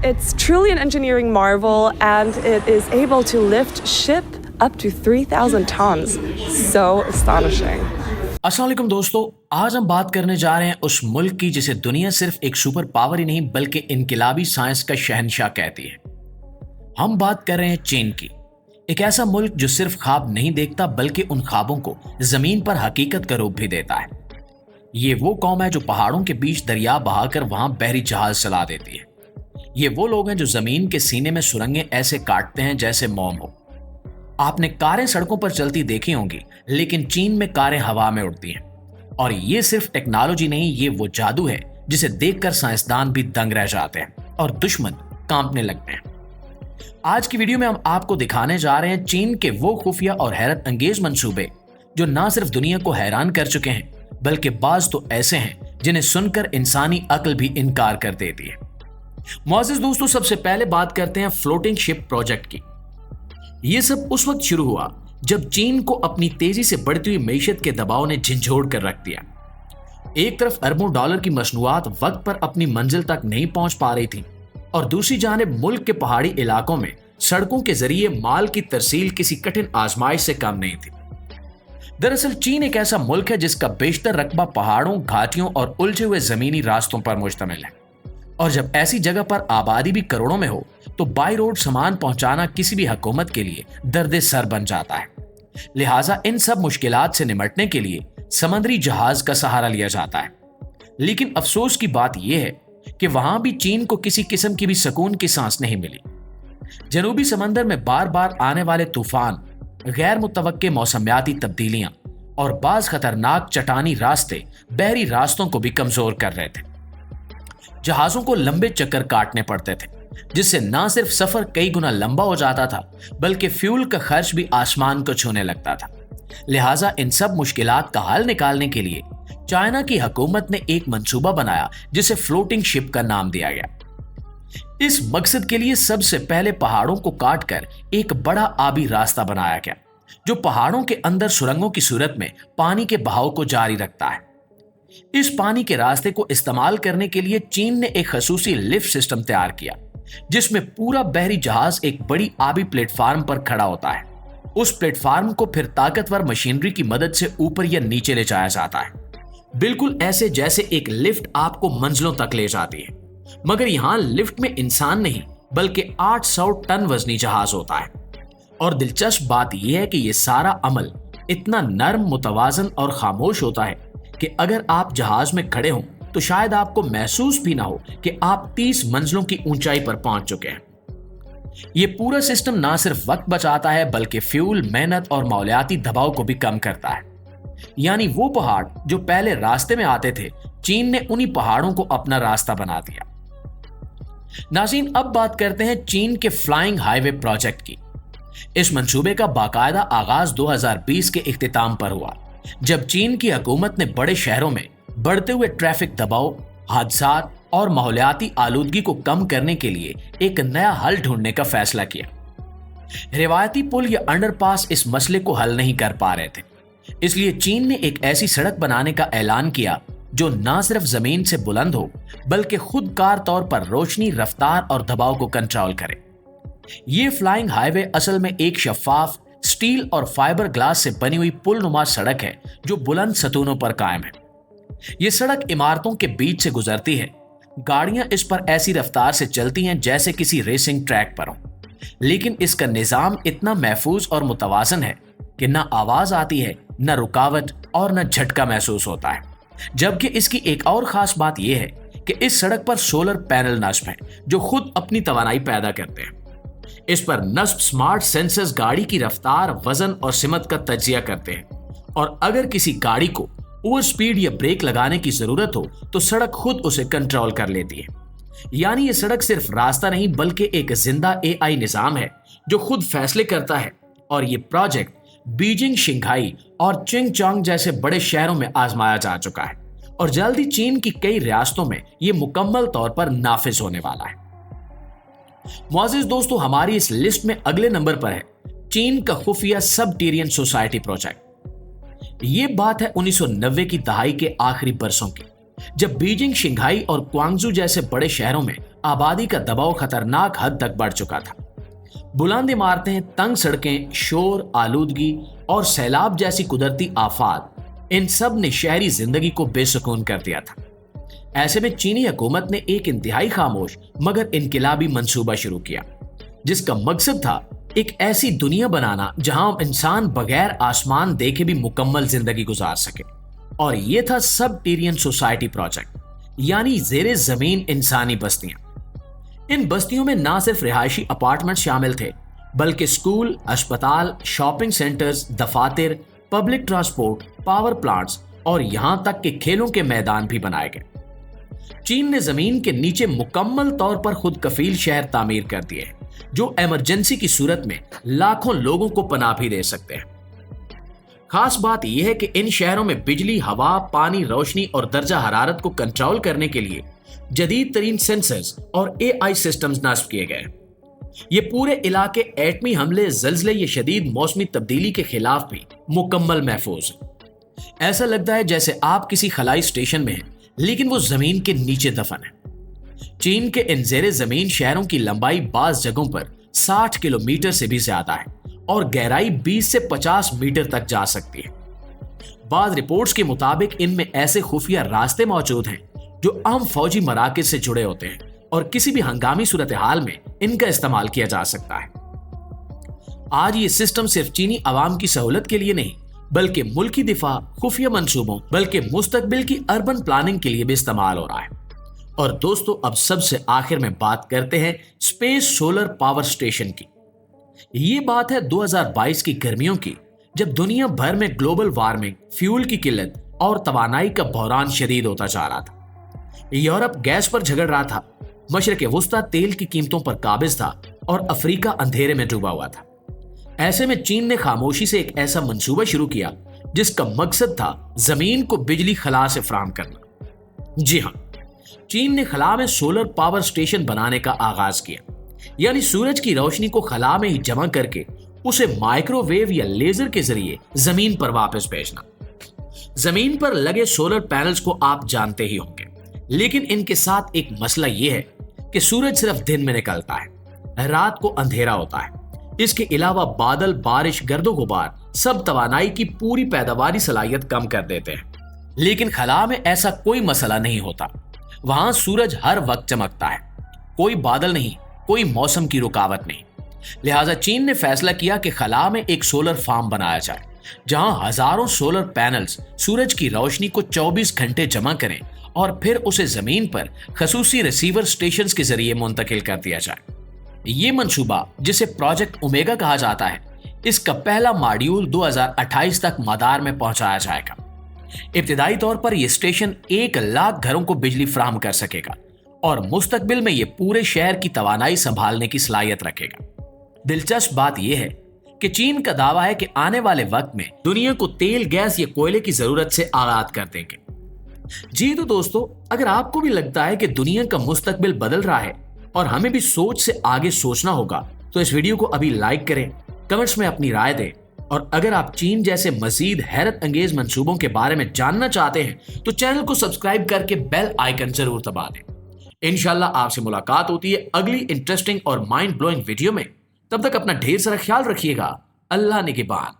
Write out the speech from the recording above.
It's truly an engineering marvel, and it is able to lift ship up to 3,000 tons. So astonishing. अस्सलाम वालेकुम दोस्तों, आज हम बात करने जा रहे हैं उस मुल्क की जिसे दुनिया सिर्फ एक सुपर पावर ही नहीं बल्कि इनकलाबी साइंस का शहंशाह कहती है। हम बात कर रहे हैं चीन की, एक ऐसा मुल्क जो सिर्फ ख्वाब नहीं देखता बल्कि उन ख्वाबों को जमीन पर हकीकत का रूप भी देता है। ये वो कौम है जो पहाड़ों के बीच दरिया बहाकर वहां बहरी जहाज चला देती है। ये वो लोग हैं जो जमीन के सीने में सुरंगें ऐसे काटते हैं जैसे मोम हो। आपने कारें सड़कों पर चलती देखी होंगी, लेकिन चीन में कारें हवा में उड़ती हैं। और ये सिर्फ टेक्नोलॉजी नहीं, ये वो जादू है जिसे देखकर साइंसदान भी दंग रह जाते हैं और दुश्मन कांपने लगते हैं। आज की वीडियो में हम आपको दिखाने जा रहे हैं चीन के वो खुफिया और हैरत अंगेज मंसूबे जो ना सिर्फ दुनिया को हैरान कर चुके हैं बल्कि बाज तो ऐसे हैं जिन्हें सुनकर इंसानी अक्ल भी इनकार कर देती है। मुअज़्ज़िज़ दोस्तों, सबसे पहले बात करते हैं फ्लोटिंग शिप प्रोजेक्ट की। यह सब उस वक्त शुरू हुआ जब चीन को अपनी तेजी से बढ़ती हुई मईशत के दबाव ने झंझोड़ कर रख दिया। एक तरफ अरबों डॉलर की मसनूआत वक्त पर अपनी मंजिल तक नहीं पहुंच पा रही थी और दूसरी जानिब मुल्क के पहाड़ी इलाकों में सड़कों के जरिए माल की तरसील किसी कठिन आजमाइश से कम नहीं थी। दरअसल चीन एक ऐसा मुल्क है जिसका बेशतर रकबा पहाड़ों, घाटियों और उलझे हुए जमीनी रास्तों पर मुश्तमिल है। और जब ऐसी जगह पर आबादी भी करोड़ों में हो तो बाई रोड सामान पहुंचाना किसी भी हुकूमत के लिए दर्द सर बन जाता है। लिहाजा इन सब मुश्किलात से निपटने के लिए समुद्री जहाज का सहारा लिया जाता है। लेकिन अफसोस की बात यह है कि वहां भी चीन को किसी किस्म की भी सुकून की सांस नहीं मिली। जनूबी समंदर में बार बार आने वाले तूफान, गैर मुतवक्के मौसमियाती तब्दीलियां और बाज खतरनाक चट्टानी रास्ते बहरी रास्तों को भी कमजोर कर रहे थे। जहाजों को लंबे चक्कर काटने पड़ते थे जिससे ना सिर्फ सफर कई गुना लंबा हो जाता था बल्कि फ्यूल का खर्च भी आसमान को छूने लगता था। लिहाजा इन सब मुश्किलात का हल निकालने के लिए चाइना की हुकूमत ने एक मंसूबा बनाया जिसे फ्लोटिंग शिप का नाम दिया गया। इस मकसद के लिए सबसे पहले पहाड़ों को काटकर एक बड़ा आबी रास्ता बनाया गया जो पहाड़ों के अंदर सुरंगों की सूरत में पानी के बहाव को जारी रखता है। इस पानी के रास्ते को इस्तेमाल करने के लिए चीन ने एक खसूसी लिफ्ट सिस्टम तैयार किया जिसमें पूरा बहरी जहाज एक बड़ी आबी प्लेटफार्म पर खड़ा होता है। उस प्लेटफार्म को फिर ताकतवर मशीनरी की मदद से ऊपर या नीचे ले जाया जाता है, बिल्कुल ऐसे जैसे एक लिफ्ट आपको मंजिलों तक ले जाती है। मगर यहां लिफ्ट में इंसान नहीं बल्कि 800 टन वजनी जहाज होता है। और दिलचस्प बात यह है कि यह सारा अमल इतना नर्म, मुतवाजन और खामोश होता है कि अगर आप जहाज में खड़े हों तो शायद आपको महसूस भी ना हो कि आप 30 मंजिलों की ऊंचाई पर पहुंच चुके हैं। यह पूरा सिस्टम ना सिर्फ वक्त बचाता है बल्कि फ्यूल, मेहनत और माहौलियाती दबाव को भी कम करता है। यानी वो पहाड़ जो पहले रास्ते में आते थे, चीन ने उन्हीं पहाड़ों को अपना रास्ता बना दिया। नाज़रीन, अब बात करते हैं चीन के फ्लाइंग हाईवे प्रोजेक्ट की। इस मंसूबे का बाकायदा आगाज 2020 के इख्तिताम पर हुआ जब चीन की हुकूमत ने बड़े शहरों में बढ़ते हुए ट्रैफिक दबाव, हादसात और माहौलियाती आलूदगी को कम करने के लिए एक नया हल ढूंढने का फैसला किया। रिवायती पुल या अंडरपास इस मसले को हल नहीं कर पा रहे थे, इसलिए चीन ने एक ऐसी सड़क बनाने का ऐलान किया जो ना सिर्फ जमीन से बुलंद हो बल्कि खुदकार तौर पर रोशनी, रफ्तार और दबाव को कंट्रोल करे। ये फ्लाइंग हाईवे असल में एक शफाफ स्टील और फाइबर ग्लास से बनी हुई पुल नुमा सड़क है जो बुलंद सतूनों पर कायम है। यह सड़क इमारतों के बीच से गुजरती है। गाड़ियां इस पर ऐसी रफ्तार से चलती हैं जैसे किसी रेसिंग ट्रैक पर हो, लेकिन इसका निजाम इतना महफूज और मुतवाजन है कि ना आवाज आती है, ना रुकावट और ना झटका महसूस होता है। जबकि इसकी एक और खास बात यह है कि इस सड़क पर सोलर पैनल नस्ब हैं जो खुद अपनी तवानाई पैदा करते हैं। इस पर नस्ब स्मार्ट सेंसर्स गाड़ी की रफ्तार, वजन और सिमत का तज्जिया करते हैं और अगर किसी गाड़ी को ओवर स्पीड या ब्रेक लगाने की जरूरत हो तो सड़क खुद उसे कंट्रोल कर लेती है। यानी ये सड़क सिर्फ रास्ता नहीं बल्कि एक जिंदा एआई निजाम है जो खुद फैसले करता है। और ये प्रोजेक्ट बीजिंग, शंघाई और चिंगचोंग जैसे बड़े शहरों में आजमाया जा चुका है और जल्द ही चीन की कई रियासतों में ये मुकम्मल तौर पर नाफिज होने वाला है। मुअज़्ज़िज़ दोस्तों, हमारी इस लिस्ट में अगले नंबर पर है चीन का खुफिया सबटेरियन सोसाइटी प्रोजेक्ट। ये बात है 1990 की दहाई के आखिरी बरसों की, जब बीजिंग, शंघाई और क्वांगजू जैसे बड़े शहरों में आबादी का दबाव खतरनाक हद तक बढ़ चुका था। बुलंद इमारतें, तंग सड़कें, शोर, आलूदगी और सैलाब जैसी कुदरती आफात, इन सब ने शहरी जिंदगी को बेसुकून कर दिया था। ऐसे में चीनी हुकूमत ने एक इंतहाई खामोश मगर इनकलाबी मंसूबा शुरू किया, जिसका मकसद था एक ऐसी दुनिया बनाना जहां इंसान बगैर आसमान देखे भी मुकम्मल जिंदगी गुजार सके। और यह था सबटेरियन सोसाइटी प्रोजेक्ट, यानी जेरे जमीन इंसानी बस्तियां। इन बस्तियों में ना सिर्फ रिहायशी अपार्टमेंट शामिल थे, बल्कि स्कूल, अस्पताल, शॉपिंग सेंटर्स, दफातर, पब्लिक ट्रांसपोर्ट, पावर प्लांट्स और यहां तक के खेलों के मैदान भी बनाए गए। चीन ने जमीन के नीचे मुकम्मल तौर पर खुद कफील शहर तामीर कर दिए हैं, जो इमरजेंसी की सूरत में लाखों लोगों को पनाह भी दे सकते हैं। खास बात यह है कि इन शहरों में बिजली, हवा, पानी, रोशनी और दर्जा हरारत को कंट्रोल करने के लिए जदीद तरीन सेंसर्स और AI सिस्टम्स नस्ब किए गए। ये पूरे इलाके एटमी हमले, जल्जले या शदीद मौसमी तब्दीली के खिलाफ भी मुकम्मल महफूज है। ऐसा लगता है जैसे आप किसी खलाई स्टेशन में हैं, लेकिन वो जमीन के नीचे दफन है। चीन के इन जेरे जमीन शहरों की लंबाई बाज जगहों पर 60 किलोमीटर से भी ज्यादा है और गहराई 20 से 50 मीटर तक जा सकती है। बाद रिपोर्ट्स के मुताबिक इनमें ऐसे खुफिया रास्ते मौजूद हैं जो आम फौजी मराकज से जुड़े होते हैं और किसी भी हंगामी सूरत हाल में इनका इस्तेमाल किया जा सकता है। आज ये सिस्टम सिर्फ चीनी आवाम की सहूलत के लिए नहीं, बल्कि मुल्की दिफा, खुफिया मंसूबों, बल्कि मुस्तकबिल की अर्बन प्लानिंग के लिए भी इस्तेमाल हो रहा है। और दोस्तों, अब सबसे आखिर में बात करते हैं स्पेस सोलर पावर स्टेशन की। ये बात है 2022 की गर्मियों की, जब दुनिया भर में ग्लोबल वार्मिंग, फ्यूल की किल्लत और तवानाई का बहरान शदीद होता जा रहा था। यूरोप गैस पर झगड़ रहा था, मशरक़ वुस्ता तेल की कीमतों पर काबिज था और अफ्रीका अंधेरे में डूबा हुआ था। ऐसे में चीन ने खामोशी से एक ऐसा मंसूबा शुरू किया जिसका मकसद था जमीन को बिजली खला से फराहम करना। जी हाँ, चीन ने खला में सोलर पावर स्टेशन बनाने का आगाज किया, यानी सूरज की रोशनी को खला में ही जमा करके उसे माइक्रोवेव या लेजर के जरिए जमीन पर वापस भेजना। जमीन पर लगे सोलर पैनल्स को आप जानते ही होंगे, लेकिन इनके साथ एक मसला यह है कि सूरज सिर्फ दिन में निकलता है, रात को अंधेरा होता है। इसके अलावा बादल, बारिश, गर्दो गुबार सब तवानाई की पूरी पैदावारी सलाहियत कम कर देते हैं। लेकिन खला में ऐसा कोई मसला नहीं होता। वहां सूरज हर वक्त चमकता है, कोई बादल नहीं, कोई मौसम की रुकावट नहीं। लिहाजा चीन ने फैसला किया कि खला में एक सोलर फार्म बनाया जाए, जहां हजारों सोलर पैनल्स सूरज की रोशनी को 24 घंटे जमा करें और फिर उसे जमीन पर खसूसी रिसीवर स्टेशंस के जरिए मुंतकिल कर दिया जाए। ये मंसूबा, जिसे प्रोजेक्ट ओमेगा कहा जाता है, इसका पहला मॉड्यूल 2028 तक मदार में पहुंचाया जाएगा। इब्तिदाई तौर पर यह स्टेशन 1 लाख घरों को बिजली फराहम कर सकेगा और मुस्तकबिल में यह पूरे शहर की तवानाई संभालने की सलाहियत रखेगा। दिलचस्प बात यह है कि चीन का दावा है कि आने वाले वक्त में दुनिया को तेल, गैस या कोयले की जरूरत से आजाद कर देंगे। जी तो दोस्तों, अगर आपको भी लगता है कि दुनिया का मुस्तकबिल बदल रहा है और हमें भी सोच से आगे सोचना होगा, तो इस वीडियो को अभी लाइक करें, कमेंट्स में अपनी राय दें और अगर आप चीन जैसे मजीद हैरत अंगेज मंसूबों के बारे में जानना चाहते हैं तो चैनल को सब्सक्राइब करके बेल आइकन जरूर दबा दें। इंशाल्लाह आपसे मुलाकात होती है अगली इंटरेस्टिंग और माइंड ब्लोइंग वीडियो में। तब तक अपना ढेर सारा ख्याल रखिएगा। अल्लाह निगहबान।